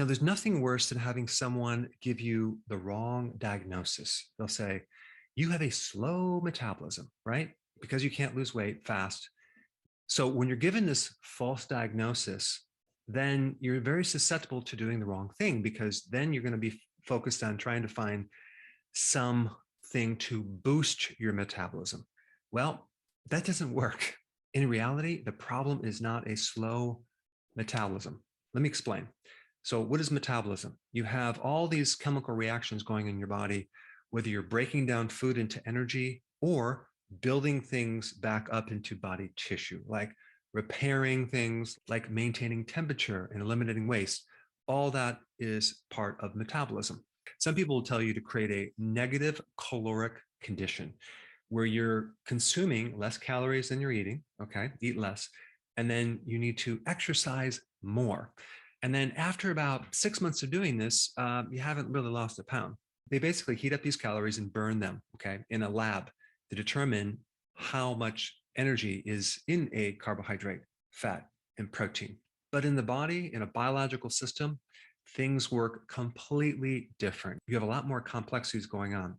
There's nothing worse than having someone give you the wrong diagnosis. They'll say, you have a slow metabolism, right? Because you can't lose weight fast. So when you're given this false diagnosis, then you're very susceptible to doing the wrong thing, because then you're going to be focused on trying to find something to boost your metabolism. Well, that doesn't work. In reality, the problem is not a slow metabolism. Let me explain. So what is metabolism? You have all these chemical reactions going in your body, whether you're breaking down food into energy or building things back up into body tissue, like repairing things, like maintaining temperature and eliminating waste. All that is part of metabolism. Some people will tell you to create a negative caloric condition where you're consuming less calories than you're eating, okay? Eat less. And then you need to exercise more. And then after about 6 months of doing this, you haven't really lost a pound. They basically heat up these calories and burn them, okay, in a lab to determine how much energy is in a carbohydrate, fat, and protein. But in the body, in a biological system, things work completely different. You have a lot more complexities going on.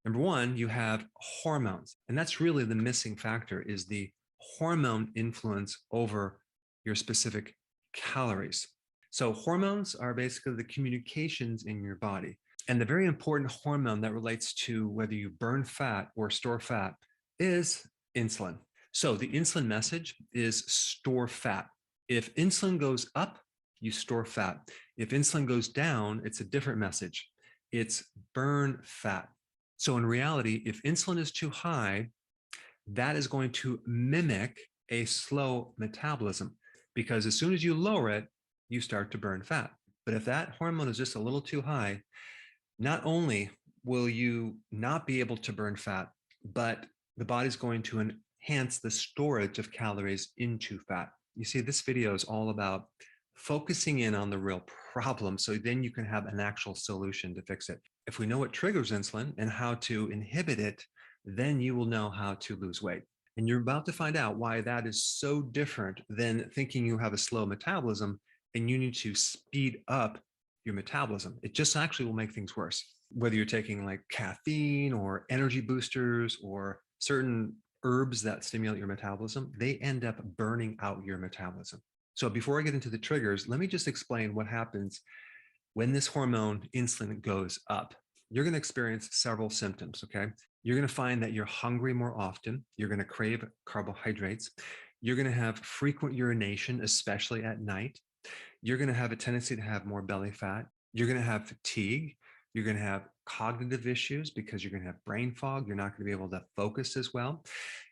Number one, you have hormones, and that's really the missing factor, is the hormone influence over your specific calories. So hormones are basically the communications in your body. And the very important hormone that relates to whether you burn fat or store fat is insulin. So the insulin message is store fat. If insulin goes up, you store fat. If insulin goes down, it's a different message. It's burn fat. So in reality, if insulin is too high, that is going to mimic a slow metabolism, because as soon as you lower it, you start to burn fat. But if that hormone is just a little too high, not only will you not be able to burn fat, but the body's going to enhance the storage of calories into fat. You see, this video is all about focusing in on the real problem, so then you can have an actual solution to fix it. If we know what triggers insulin and how to inhibit it, then you will know how to lose weight. And you're about to find out why that is so different than thinking you have a slow metabolism and you need to speed up your metabolism. It just actually will make things worse. Whether you're taking like caffeine or energy boosters or certain herbs that stimulate your metabolism, they end up burning out your metabolism. So before I get into the triggers, let me just explain what happens when this hormone insulin goes up. You're going to experience several symptoms, okay? You're going to find that you're hungry more often. You're going to crave carbohydrates. You're going to have frequent urination, especially at night. You're going to have a tendency to have more belly fat. You're going to have fatigue. You're going to have cognitive issues because you're going to have brain fog. You're not going to be able to focus as well.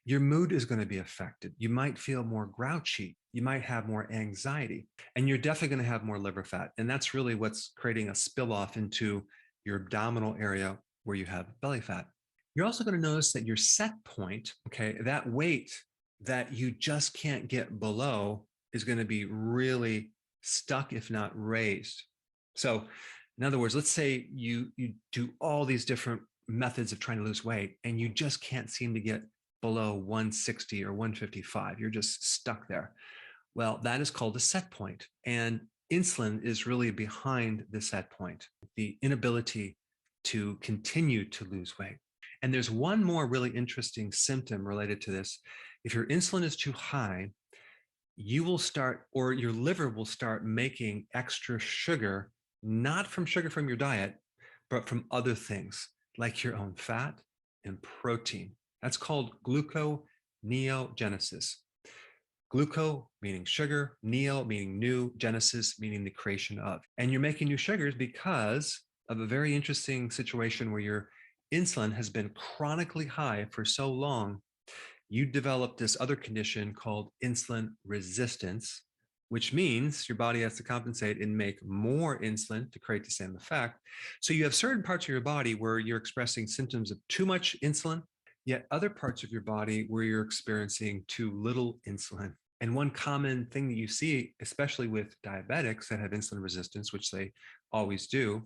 Your mood is going to be affected. You might feel more grouchy. You might have more anxiety, and you're definitely going to have more liver fat. And that's really what's creating a spill off into your abdominal area where you have belly fat. You're also going to notice that your set point, okay, that weight that you just can't get below is going to be really stuck, if not raised. So in other words, let's say you do all these different methods of trying to lose weight and you just can't seem to get below 160 or 155. You're just stuck there. Well, that is called a set point. And insulin is really behind the set point, the inability to continue to lose weight. And there's one more really interesting symptom related to this. If your insulin is too high, you will start, or your liver will start making extra sugar, not from sugar from your diet, but from other things like your own fat and protein. That's called gluconeogenesis. Gluco meaning sugar, neo meaning new, genesis meaning the creation of. And you're making new sugars because of a very interesting situation where your insulin has been chronically high for so long. You develop this other condition called insulin resistance, which means your body has to compensate and make more insulin to create the same effect. So you have certain parts of your body where you're expressing symptoms of too much insulin, yet other parts of your body where you're experiencing too little insulin. And one common thing that you see, especially with diabetics that have insulin resistance, which they always do,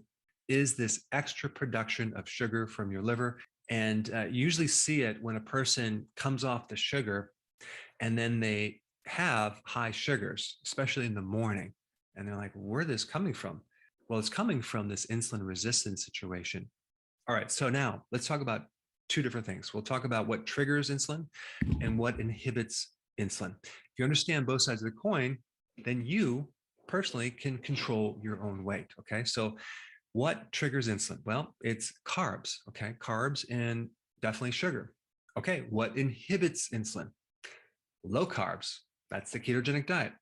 is this extra production of sugar from your liver. And you usually see it when a person comes off the sugar and then they have high sugars, especially in the morning. And they're like, where is this coming from? Well, it's coming from this insulin resistance situation. All right, so now let's talk about two different things. We'll talk about what triggers insulin and what inhibits insulin. If you understand both sides of the coin, then you personally can control your own weight. Okay, so what triggers insulin? Well, it's carbs. Okay, carbs and definitely sugar. Okay, what inhibits insulin? Low carbs. That's the ketogenic diet.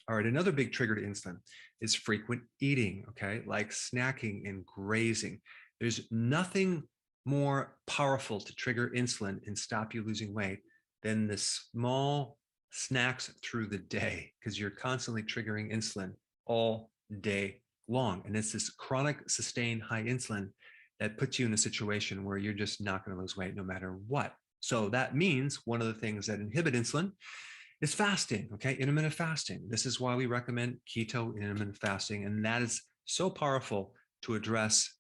All right, another big trigger to insulin is frequent eating, okay, like snacking and grazing. There's nothing more powerful to trigger insulin and stop you losing weight than the small snacks through the day, because you're constantly triggering insulin all day long. And it's this chronic, sustained high insulin that puts you in a situation where you're just not going to lose weight no matter what. So that means one of the things that inhibit insulin is fasting, okay? Intermittent fasting. This is why we recommend keto intermittent fasting. And that is so powerful to address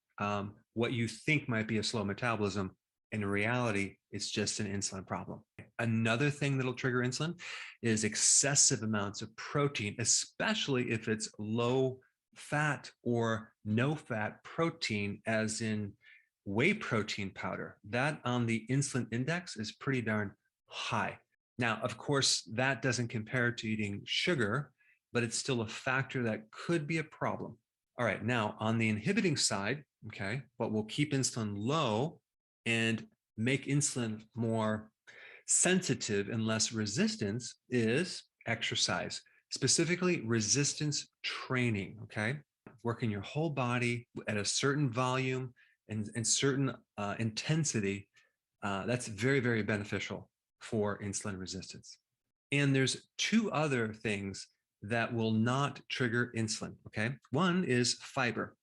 what you think might be a slow metabolism. In reality, it's just an insulin problem. Another thing that'll trigger insulin is excessive amounts of protein, especially if it's low fat or no fat protein, as in whey protein powder. That on the insulin index is pretty darn high. Now, of course, that doesn't compare to eating sugar, but it's still a factor that could be a problem. All right, now on the inhibiting side, okay, what will keep insulin low and make insulin more sensitive and less resistance is exercise, specifically resistance training, okay? Working your whole body at a certain volume and certain intensity, that's very, very beneficial for insulin resistance. And there's two other things that will not trigger insulin, okay? One is fiber,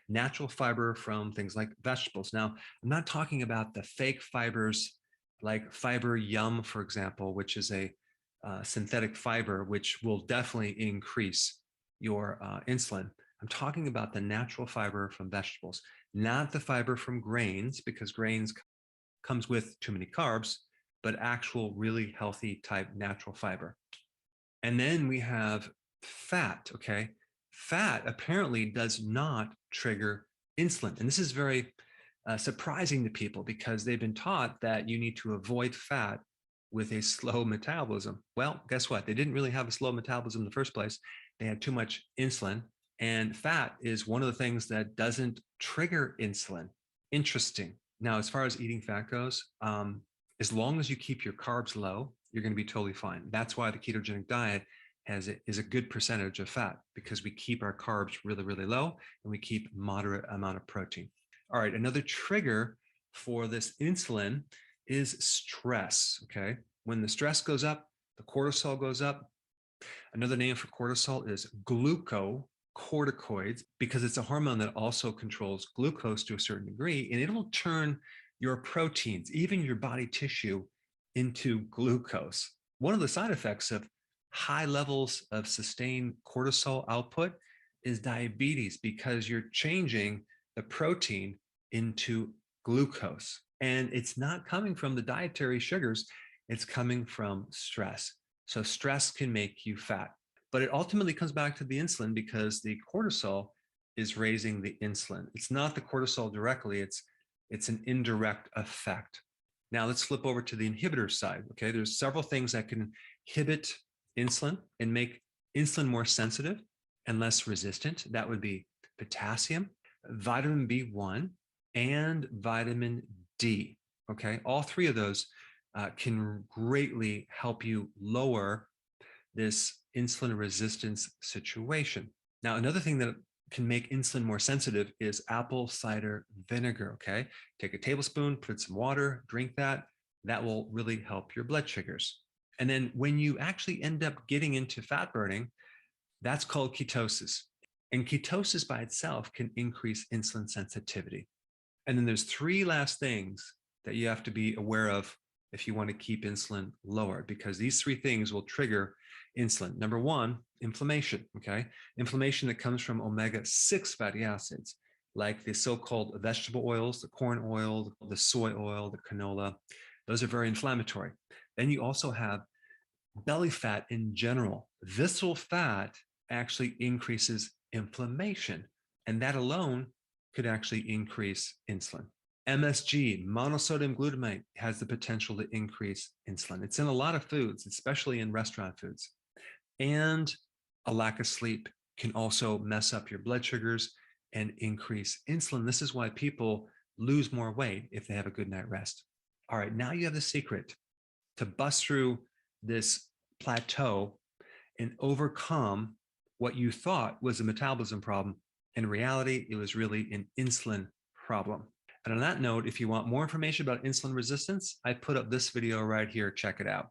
natural fiber from things like vegetables. Now, I'm not talking about the fake fibers like Fiber Yum, for example, which is a synthetic fiber, which will definitely increase your insulin. I'm talking about the natural fiber from vegetables, not the fiber from grains, because grains comes with too many carbs, but actual really healthy type natural fiber. And then we have fat, okay? Fat apparently does not trigger insulin. And this is very surprising to people because they've been taught that you need to avoid fat with a slow metabolism. Well, guess what? They didn't really have a slow metabolism in the first place. They had too much insulin. And fat is one of the things that doesn't trigger insulin. Interesting. Now, as far as eating fat goes, as long as you keep your carbs low, you're going to be totally fine. That's why the ketogenic diet is a good percentage of fat, because we keep our carbs really, really low and we keep moderate amount of protein. All right, another trigger for this insulin is stress, okay? When the stress goes up, the cortisol goes up. Another name for cortisol is glucocorticoids, because it's a hormone that also controls glucose to a certain degree, and it'll turn your proteins, even your body tissue, into glucose. One of the side effects of high levels of sustained cortisol output is diabetes, because you're changing the protein into glucose. And it's not coming from the dietary sugars, it's coming from stress. So stress can make you fat, but it ultimately comes back to the insulin, because the cortisol is raising the insulin. It's not the cortisol directly, it's an indirect effect. Now let's flip over to the inhibitor side. Okay, there's several things that can inhibit insulin and make insulin more sensitive and less resistant. That would be potassium, vitamin B1, and vitamin D. Okay, all three of those can greatly help you lower this insulin resistance situation. Now, another thing that can make insulin more sensitive is apple cider vinegar, okay? Take a tablespoon, put some water, drink that. That will really help your blood sugars. And then when you actually end up getting into fat burning, that's called ketosis. And ketosis by itself can increase insulin sensitivity. And then there's three last things that you have to be aware of if you want to keep insulin lower, because these three things will trigger insulin. Number one, inflammation, okay? Inflammation that comes from omega-6 fatty acids, like the so-called vegetable oils, the corn oil, the soy oil, the canola. Those are very inflammatory. Then you also have belly fat in general. Visceral fat actually increases inflammation. And that alone could actually increase insulin. MSG, monosodium glutamate, has the potential to increase insulin. It's in a lot of foods, especially in restaurant foods. And a lack of sleep can also mess up your blood sugars and increase insulin. This is why people lose more weight if they have a good night rest. All right, now you have the secret to bust through this plateau and overcome what you thought was a metabolism problem. In reality, it was really an insulin problem. And on that note, if you want more information about insulin resistance, I put up this video right here. Check it out.